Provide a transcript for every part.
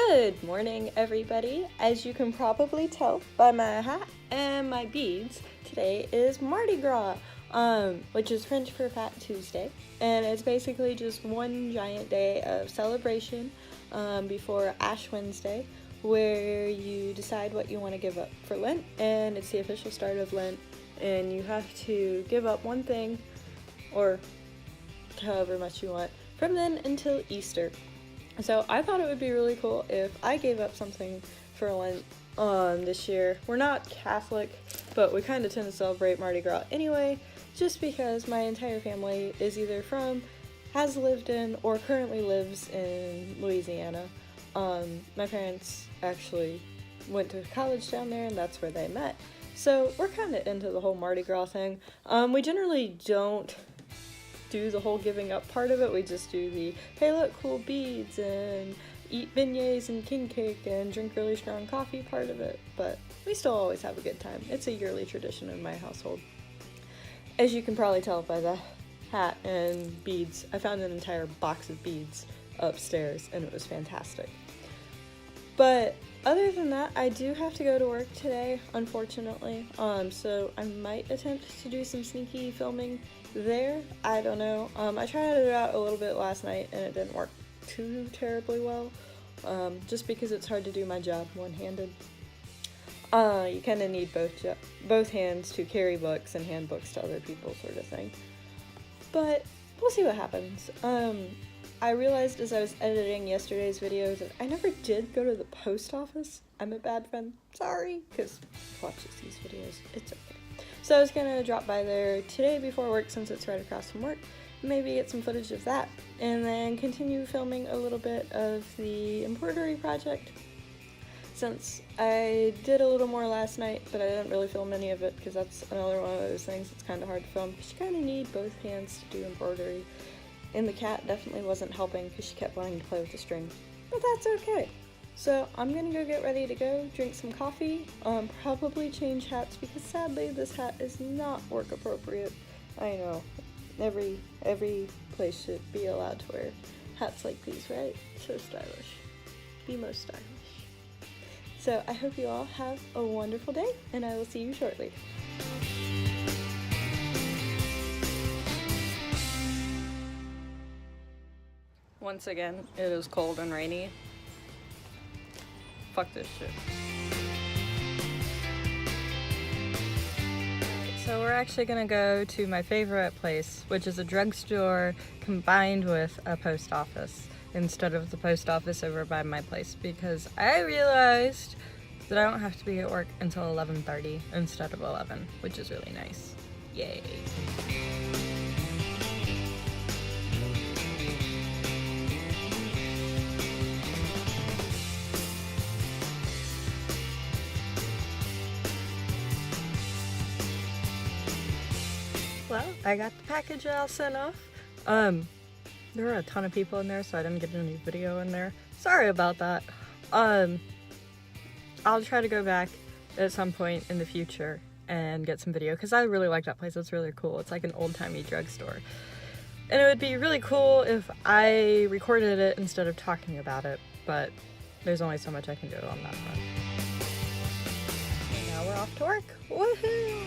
Good morning, everybody. As you can probably tell by my hat and my beads, today is Mardi Gras, which is French for Fat Tuesday, and it's basically just one giant day of celebration before Ash Wednesday, where you decide what you want to give up for Lent, and it's the official start of Lent, and you have to give up one thing, or however much you want, from then until Easter. So I thought it would be really cool if I gave up something for Lent this year. We're not Catholic, but we kind of tend to celebrate Mardi Gras anyway, just because my entire family is either from, has lived in, or currently lives in Louisiana. My parents actually went to college down there, and that's where they met. So we're kind of into the whole Mardi Gras thing. We generally don't do the whole giving up part of it. We just do the, hey look, cool beads and eat beignets and king cake and drink really strong coffee part of it, but we still always have a good time. It's a yearly tradition in my household. As you can probably tell by the hat and beads, I found an entire box of beads upstairs and it was fantastic. But other than that, I do have to go to work today, unfortunately, so I might attempt to do some sneaky filming there. I don't know. I tried it out a little bit last night and it didn't work too terribly well, just because it's hard to do my job one-handed. You kind of need both hands to carry books and hand books to other people, sort of thing. But we'll see what happens. I realized as I was editing yesterday's videos that I never did go to the post office. I'm a bad friend. Sorry, because watches these videos. It's okay. So I was gonna drop by there today before work since it's right across from work, maybe get some footage of that, and then continue filming a little bit of the embroidery project, since I did a little more last night, but I didn't really film any of it because that's another one of those things that's kind of hard to film because you kind of need both hands to do embroidery, and the cat definitely wasn't helping because she kept wanting to play with the string, but that's okay. So I'm gonna go get ready to go, drink some coffee, probably change hats because sadly this hat is not work appropriate. I know, every place should be allowed to wear hats like these, right? So stylish, the most stylish. So I hope you all have a wonderful day and I will see you shortly. Once again, it is cold and rainy. Fuck this shit. So we're actually gonna go to my favorite place, which is a drugstore combined with a post office instead of the post office over by my place, because I realized that I don't have to be at work until 11:30 instead of 11, which is really nice. Yay. Well, I got the package all sent off. There were a ton of people in there, so I didn't get any video in there. Sorry about that. I'll try to go back at some point in the future and get some video, because I really like that place. It's really cool. It's like an old-timey drugstore. And it would be really cool if I recorded it instead of talking about it, but there's only so much I can do on that front. And now we're off to work. Woohoo!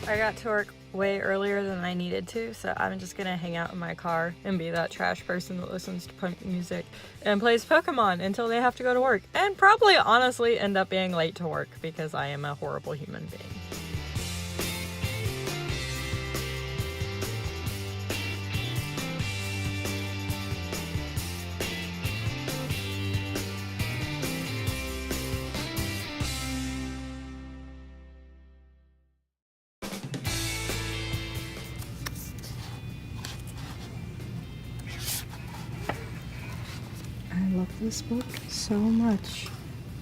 I got to work way earlier than I needed to, so I'm just gonna hang out in my car and be that trash person that listens to punk music and plays Pokemon until they have to go to work, and probably honestly end up being late to work because I am a horrible human being. I love this book so much.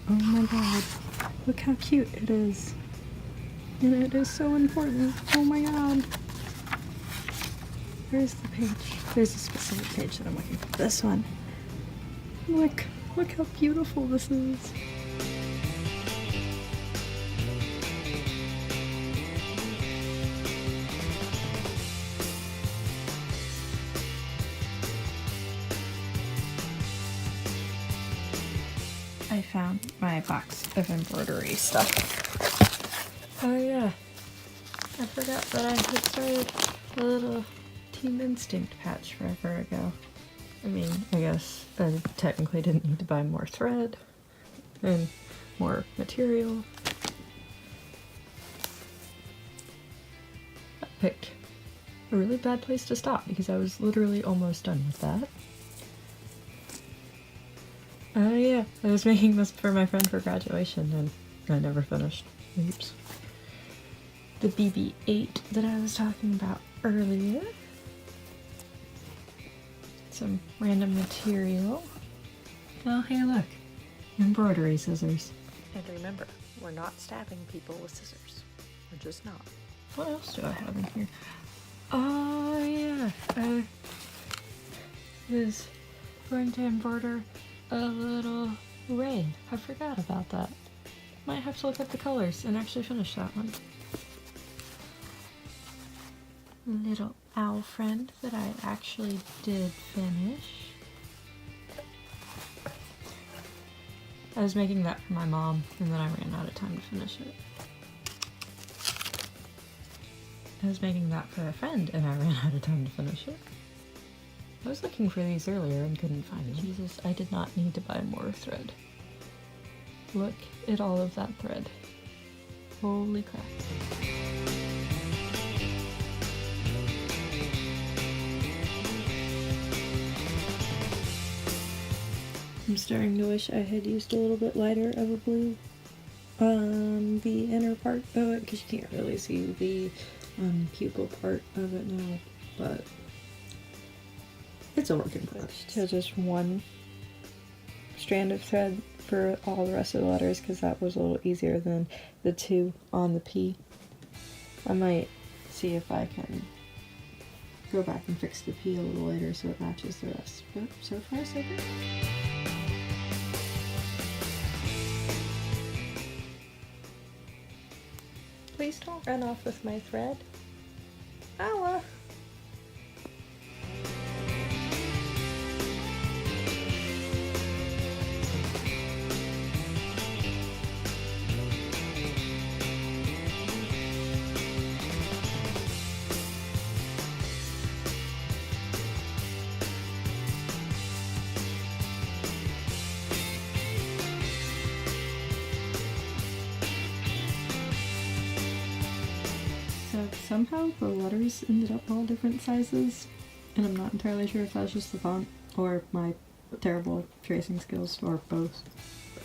Oh my god. Look how cute it is. And it is so important. Oh my god. Where's the page? There's a specific page that I'm looking for. This one. Look how beautiful this is. found my box of embroidery stuff. Oh yeah, I forgot that I had started a little Team Instinct patch forever ago. I mean, I guess I technically didn't need to buy more thread and more material. I picked a really bad place to stop because I was literally almost done with that. Oh yeah, I was making this for my friend for graduation and I never finished. Oops. The BB-8 that I was talking about earlier. Some random material. Oh hey look, embroidery scissors. And remember, we're not stabbing people with scissors. We're just not. What else do I have in here? Oh yeah, I was going to embroider a little rain. I forgot about that. Might have to look at the colors and actually finish that one. Little owl friend that I actually did finish. I was making that for my mom and then I ran out of time to finish it. I was making that for a friend and I ran out of time to finish it. I was looking for these earlier and couldn't find them. Jesus, I did not need to buy more thread. Look at all of that thread. Holy crap. I'm starting to wish I had used a little bit lighter of a blue on the inner part of it, because you can't really see the pupil part of it now, but it's a work in progress. So just one strand of thread for all the rest of the letters, because that was a little easier than the two on the P. I might see if I can go back and fix the P a little later so it matches the rest, but so far so good. Please don't run off with my thread. Ow! So somehow the letters ended up all different sizes, and I'm not entirely sure if that's just the font or my terrible tracing skills or both.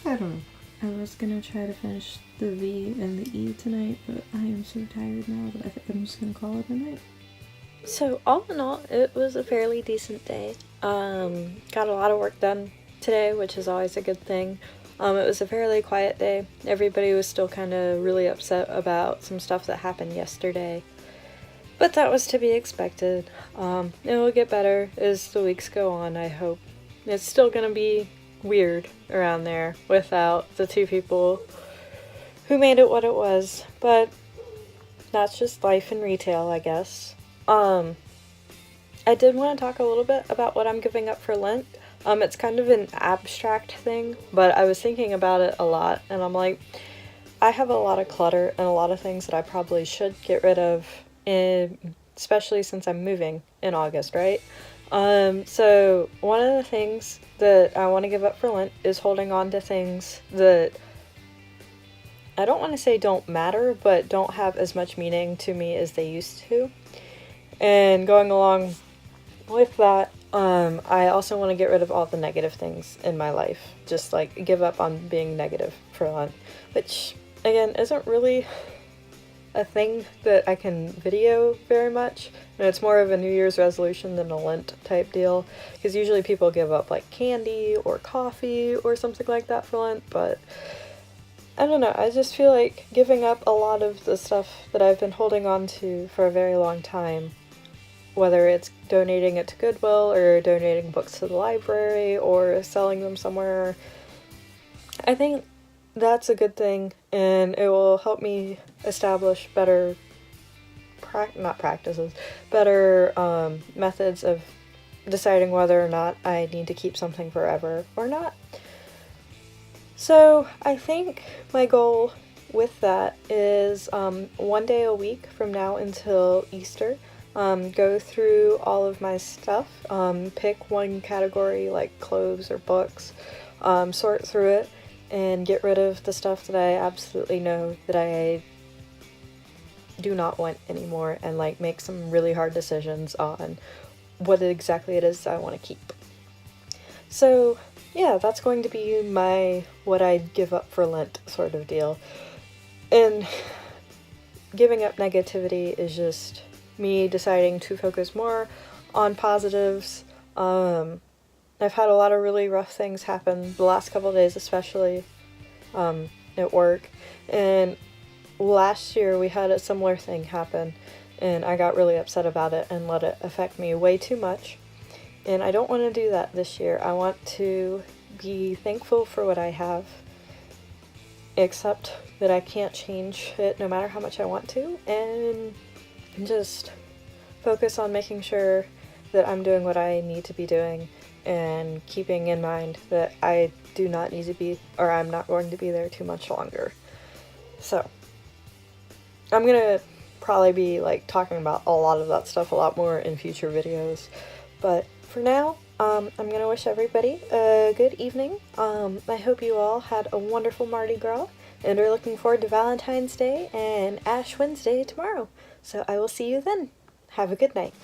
I don't know. I was gonna try to finish the V and the E tonight, but I am so tired now that I think I'm just gonna call it a night. So all in all, it was a fairly decent day. Got a lot of work done today, which is always a good thing. It was a fairly quiet day. Everybody was still kind of really upset about some stuff that happened yesterday, but that was to be expected. It will get better as the weeks go on, I hope. It's still gonna be weird around there without the two people who made it what it was, but that's just life in retail, I guess. I did want to talk a little bit about what I'm giving up for Lent. It's kind of an abstract thing, but I was thinking about it a lot, and I'm like, I have a lot of clutter and a lot of things that I probably should get rid of, especially since I'm moving in August, right? So one of the things that I want to give up for Lent is holding on to things that I don't want to say don't matter, but don't have as much meaning to me as they used to. And going along with that, I also want to get rid of all the negative things in my life. Just like give up on being negative for Lent, which again isn't really a thing that I can video very much. And it's more of a New Year's resolution than a Lent type deal, because usually people give up like candy or coffee or something like that for Lent, but I don't know, I just feel like giving up a lot of the stuff that I've been holding on to for a very long time, whether it's donating it to Goodwill or donating books to the library or selling them somewhere. I think that's a good thing, and it will help me establish better better methods of deciding whether or not I need to keep something forever or not. So I think my goal with that is 1 day a week from now until Easter. Go through all of my stuff, pick one category like clothes or books, sort through it, and get rid of the stuff that I absolutely know that I do not want anymore, and like make some really hard decisions on what exactly it is I want to keep. So yeah, that's going to be my what I'd give up for Lent sort of deal. And giving up negativity is just me deciding to focus more on positives. I've had a lot of really rough things happen the last couple of days, especially at work. And last year we had a similar thing happen, and I got really upset about it and let it affect me way too much. And I don't want to do that this year. I want to be thankful for what I have, accept that I can't change it no matter how much I want to, and just focus on making sure that I'm doing what I need to be doing, and keeping in mind that I do not need to be, or I'm not going to be there too much longer. So I'm gonna probably be like talking about a lot of that stuff a lot more in future videos, but for now, I'm gonna wish everybody a good evening. I hope you all had a wonderful Mardi Gras and are looking forward to Valentine's Day and Ash Wednesday tomorrow. So I will see you then. Have a good night.